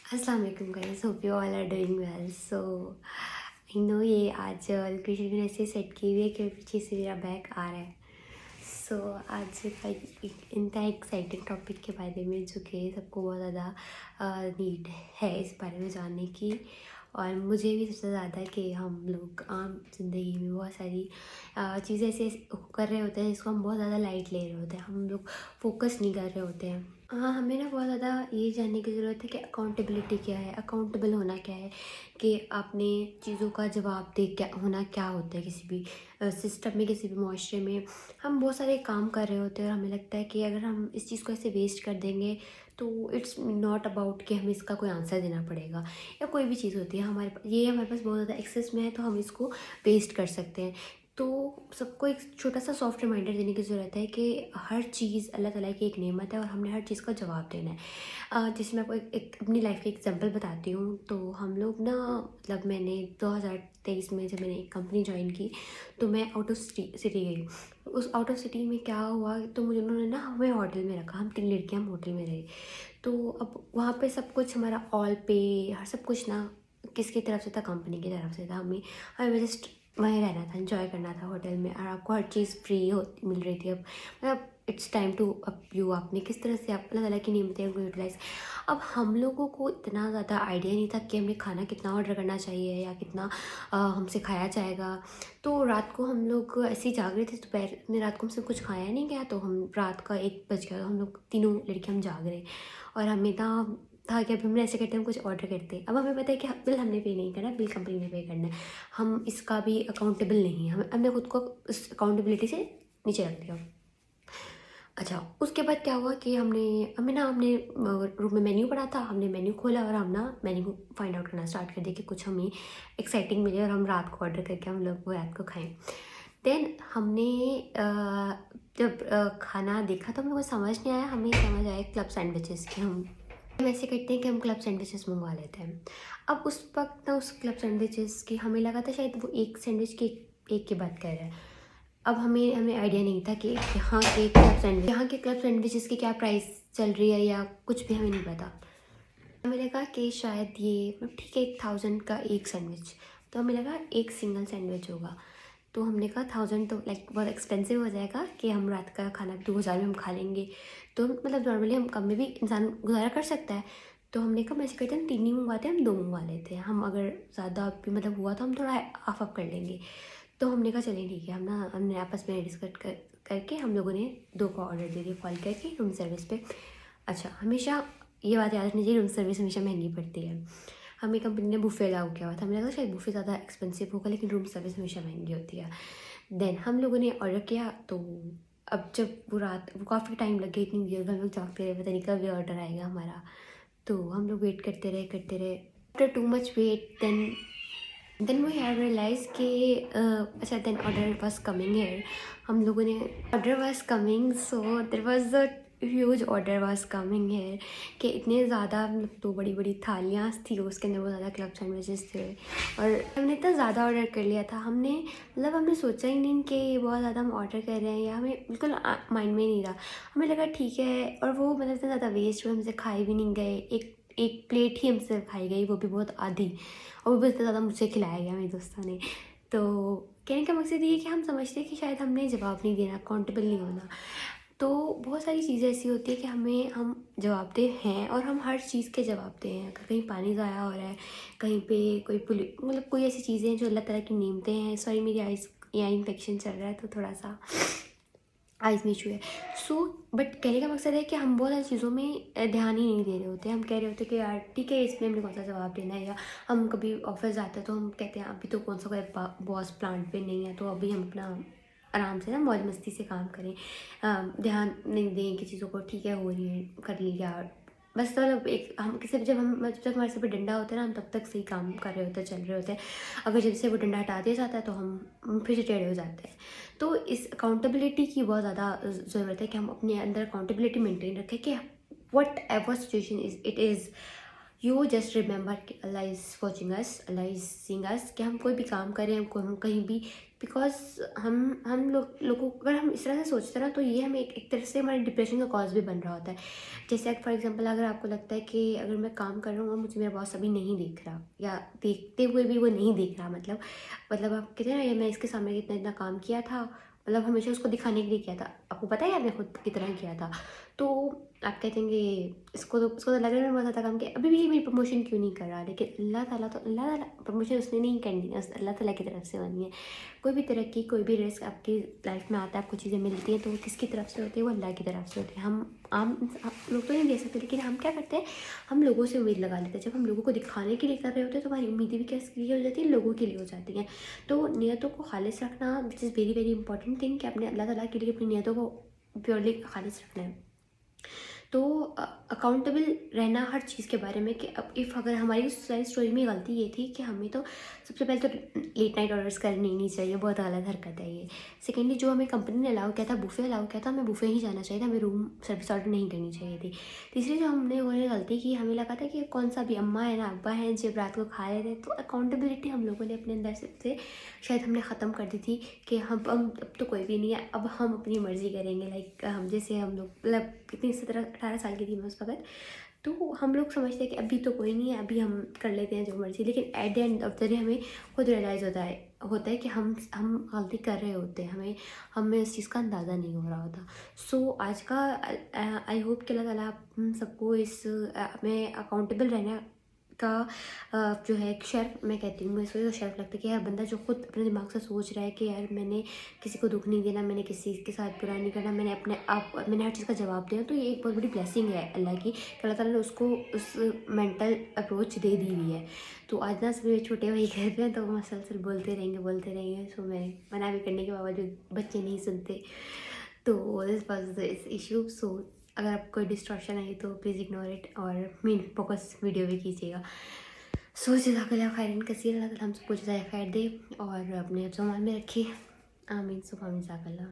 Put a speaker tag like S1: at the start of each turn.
S1: अस्सलाम वालेकुम guys, hope you all are doing well. So I know ये आज लोकेशन भी ऐसे सेट की हुई है कि पीछे से मेरा बैग आ रहा है। सो आज का एक इंतहा एक्साइटिंग टॉपिक के बारे में जो कि सबको बहुत ज़्यादा नीड है इस बारे में जानने की, और मुझे भी सबसे ज़्यादा कि हम लोग आम ज़िंदगी में बहुत सारी चीज़ें ऐसे कर रहे होते हैं जिसको हम बहुत ज़्यादा लाइट ले रहे होते हैं, हम लोग फोकस नहीं कर रहे होते हैं। हाँ, हमें ना बहुत ज़्यादा ये जानने की ज़रूरत है कि अकाउंटेबिलिटी क्या है, अकाउंटेबल होना क्या है, कि आपने चीज़ों का जवाबदेह क्या होना क्या होता है। किसी भी सिस्टम में, किसी भी मुआशरे में हम बहुत सारे काम कर रहे होते हैं और हमें लगता है कि अगर हम इस चीज़ को ऐसे वेस्ट कर देंगे तो इट्स नॉट अबाउट कि हमें इसका कोई आंसर देना पड़ेगा, या कोई भी चीज़ होती है हमारे पास बहुत ज़्यादा एक्सेस में है तो हम इसको वेस्ट कर सकते हैं। तो सबको एक छोटा सा सॉफ्ट रिमाइंडर देने की ज़रूरत है कि हर चीज़ अल्लाह ताला की एक नेमत है और हमने हर चीज़ का जवाब देना है। जैसे मैं आपको एक अपनी लाइफ का एग्जांपल बताती हूँ। तो हम लोग ना, मतलब मैंने 2023 में जब मैंने एक कंपनी ज्वाइन की तो मैं आउट ऑफ सिटी गई। उस आउट ऑफ सिटी में क्या हुआ, तो मुझे उन्होंने ना हमें होटल में रखा, हम 3 लड़कियाँ हम होटल में रहे। तो अब वहाँ पे सब कुछ हमारा ऑल पे, हर सब कुछ ना किसकी तरफ से था, कंपनी की तरफ से था। हमें हमें जस्ट वहीं रहना था, एंजॉय करना था होटल में, और आपको हर चीज़ फ्री हो मिल रही थी। अब मतलब it's time to up you, आपने किस तरह से आप अल्लाह ताला की नेमतें को यूटिलाइज़। अब हम लोगों को इतना ज़्यादा आइडिया नहीं था कि हमें खाना कितना ऑर्डर करना चाहिए या कितना हमसे खाया जाएगा। तो रात को हम लोग ऐसे ही जाग रहे थे, दोपहर में रात को हमसे कुछ खाया नहीं गया, तो हम रात का 1 बज गया, हम लोग तीनों लड़कियाँ हम जाग रहे। और हमें था कि अभी हम ऐसे करते हैं, हम कुछ ऑर्डर करते हैं। अब हमें पता है कि बिल हमने पे नहीं करना, बिल कंपनी ने पे करना है, हम इसका भी अकाउंटेबल नहीं है, हमने खुद को इस अकाउंटेबिलिटी से नीचे रख दिया। अच्छा, उसके बाद क्या हुआ कि हमने रूम में मेन्यू पड़ा था, हमने मेन्यू खोला और हम ना मेन्यू फाइंड आउट करना स्टार्ट कर दिया कि कुछ हमें एक्साइटिंग मिले और हम रात को ऑर्डर करके हम लोग वो रात को खाएं। देन हमने जब खाना देखा तो हमें कुछ समझ नहीं आया, हमें समझ आया क्लब सैंडविचेस के। हम ऐसे करते हैं कि हम क्लब सैंडविचेस मंगवा लेते हैं। अब उस वक्त ना उस क्लब सैंडविचेस की हमें लगा था शायद वो एक सैंडविच की एक की बात कर रहा है। अब हमें हमें आइडिया नहीं था कि यहाँ के क्लब सैंडविचेस की क्या प्राइस चल रही है या कुछ भी हमें नहीं पता। हमें लगा कि शायद ये मतलब ठीक है 1000 का एक सैंडविच, तो हमें लगा एक सिंगल सैंडविच होगा। तो हमने कहा 1000 तो लाइक बहुत एक्सपेंसिव हो जाएगा कि हम रात का खाना 2000 में हम खा लेंगे। तो मतलब नॉर्मली हम कम में भी इंसान गुजारा कर सकता है। तो हमने कहा ऐसे करते हैं, हम 3 नहीं मंगवाते, हम 2 मंगवा लेते हैं, हम अगर ज़्यादा भी मतलब हुआ तो हम थोड़ा हाफ अप कर लेंगे। तो हमने कहा चलिए ठीक है, हमने आपस में करके हम लोगों ने 2 का ऑर्डर दे दिया कॉल करके रूम सर्विस पे। अच्छा, हमेशा ये बात याद रखनी चाहिए, रूम सर्विस हमेशा महंगी पड़ती है। हमें कंपनी ने बुफ़े अलाउ किया हुआ था, हमें लगा शायद बुफ़े ज़्यादा एक्सपेंसिव होगा, लेकिन रूम सर्विस हमेशा महंगी होती है। देन हम लोगों ने ऑर्डर किया। तो अब जब वो काफ़ी टाइम लग गया, इतनी देर हम लोग जागते रहे, पता नहीं कब ये ऑर्डर आएगा हमारा। तो हम लोग वेट करते रहे। After too much wait, then we have realise कि अच्छा, then order was coming here. हम लोगों ने order was coming, so there was a huge order was coming here, कि इतने ज़्यादा मतलब 2 बड़ी बड़ी थालियाँ थी, उसके अंदर बहुत ज़्यादा क्लब सैंडविचेस थे। और हमने इतना ज़्यादा ऑर्डर कर लिया था, हमने सोचा ही नहीं कि बहुत ज़्यादा हम ऑर्डर कर रहे हैं, या हमें बिल्कुल माइंड में नहीं रहा। हमें लगा ठीक है, और वो मतलब इतना ज़्यादा वेस्ट हुआ, हमसे खाए भी नहीं गए। एक प्लेट ही हमसे खाई गई, वो भी बहुत आधी, और वो भी इतना ज़्यादा मुझसे खिलाया गया मेरे दोस्तों ने। तो कहने का मकसद ये है कि हम समझते हैं कि शायद हमने जवाब नहीं देना, अकाउंटेबल नहीं होना। तो बहुत सारी चीज़ें ऐसी होती है कि हम जवाबदेह हैं, और हम हर चीज़ के जवाबदेह हैं। अगर कहीं पानी ज़ाया हो रहा है, कहीं पे कोई मतलब कोई ऐसी चीज़ें हैं जो अल्लाह ताला की नेमतें हैं। सॉरी, मेरी आई इन्फेक्शन चल रहा है तो थोड़ा सा आइज़ में इशू है। सो बट कहने का मकसद है कि हम बहुत सारी चीज़ों में ध्यान ही नहीं दे रहे होते। हम कह रहे होते हैं कि यार ठीक है, इसमें हमने कौन सा जवाब देना है। या हम कभी ऑफिस जाते हैं तो हम कहते हैं अभी तो कौन सा कोई बॉस प्लांट पे नहीं है, तो अभी हम अपना आराम से ना मौज मस्ती से काम करें, ध्यान नहीं दें कि चीज़ों को, ठीक है हो रही है कर लिया बस। मतलब एक हम किसी जब तक हमारे सिर पे डंडा होता है ना, हम तब तक सही काम कर रहे होते हैं, चल रहे होते हैं। अगर जब से वो डंडा हटा दिया जाता है तो हम फिर से टेढ़े हो जाते हैं। तो इस अकाउंटेबिलिटी की बहुत ज़्यादा ज़रूरत है कि हम अपने अंदर अकाउंटेबिलिटी मेंटेन रखें कि whatever situation is it is, you just remember कि Allah is watching us, Allah is seeing us, कि हम कोई भी काम करें, हम कहीं भी, बिकॉज हम लोगों अगर हम इस तरह से सोचते हैं ना, तो ये हमें एक तरह से हमारे डिप्रेशन का कॉज भी बन रहा होता है। जैसे फॉर एग्जांपल अगर आपको लगता है कि अगर मैं काम कर रहा हूँ और मुझे मेरा बॉस अभी नहीं देख रहा, या देखते हुए भी वो नहीं देख रहा, मतलब आप कहते हैं ना, ये मैं इसके सामने इतना इतना काम किया था, मतलब हमेशा उसको दिखाने के लिए किया था, आपको पता है यार मैं खुद कितना किया था, तो आप कहते हैं कि इसको तो लग रहा है मैं बहुत ज़्यादा काम किया, अभी भी ये मेरी प्रमोशन क्यों नहीं कर रहा, लेकिन अल्लाह ताला प्रमोशन उसने नहीं करनी है, अल्लाह ताला की तरफ से बनी है। कोई भी तरक्की, कोई भी रिस्क आपकी लाइफ में आता है, आपको चीज़ें मिलती हैं, तो वो किसकी तरफ से होती है? वो अल्लाह की तरफ से होती है। हम आम लोग तो नहीं दे सकते, लेकिन हम क्या करते हैं, हम लोगों से उम्मीद लगा लेते हैं। जब हम लोगों को दिखाने के लिए कर रहे होते हैं, तो हमारी उम्मीदें भी किसके लिए हो जाती है? लोगों के लिए हो जाती हैं। तो नियतों को खालिस रखना which is very very important thing, कि अपने अल्लाह ताला के लिए अपनी नियतों को प्योरली खालिस रखना है। तो अकाउंटेबल रहना हर चीज़ के बारे में, कि अब इफ़ अगर हमारी सारी स्टोरी में गलती ये थी कि हमें तो सबसे पहले तो लेट नाइट ऑर्डर्स करनी नहीं चाहिए, बहुत गलत हरकत है ये। सेकेंडली जो हमें कंपनी ने अलाउ किया था, बुफे अलाउ किया था, हमें बुफे ही जाना चाहिए था, हमें रूम सर्विस ऑर्डर नहीं करनी चाहिए थी। तीसरी जो हमने गलती की, हमें लगा था कि कौन सा भी अम्मा है ना अब्बा हैं जब रात को खा रहे थे, तो अकाउंटेबिलिटी हम लोगों ने अपने अंदर से शायद हमने ख़त्म कर दी थी, कि हम अब तो कोई भी नहीं है, अब हम अपनी मर्ज़ी करेंगे। लाइक हम जैसे हम लोग मतलब कितनी 17-18 साल की थी मैं उस वक्त, तो हम लोग समझते हैं कि अभी तो कोई नहीं है, अभी हम कर लेते हैं जो मर्ज़ी, लेकिन at the end of the day हमें खुद रियलाइज़ होता है कि हम गलती कर रहे होते हैं, हमें इस चीज़ का अंदाज़ा नहीं हो रहा होता। सो आज का आई होप कि अल्लाह ताला हम सबको इस में अकाउंटेबल रहना का जो है एक शर्फ, मैं कहती हूँ, मुझे तो शर्फ लगता है कि यार बंदा जो खुद अपने दिमाग से सोच रहा है कि यार मैंने किसी को दुख नहीं देना, मैंने किसी के साथ बुरा नहीं करना, मैंने हर चीज़ का जवाब दिया, तो ये एक बहुत बड़ी ब्लेसिंग है अल्लाह की, कि अल्लाह ताला ने उसको उस मेंटल अप्रोच दे दी हुई है। तो आज ना सभी छोटे भाई घर पे हैं, तो वो मसलसल बोलते रहेंगे, सो मैं मना भी करने के बावजूद बच्चे नहीं सुनते, तो दिस वाज दिस इशू। सो अगर आपको कोई डिस्ट्रैक्शन आई तो प्लीज़ इग्नोर इट, और मेन फोकस वीडियो भी कीजिएगा। सो जज़ाकल्लाह खैरन कसीर, अल्लाह ताला हम सबको जज़ाए खैर दे, और अपने ज़मान में रखिए। आमीन सुबह जज़ाकल्लाह।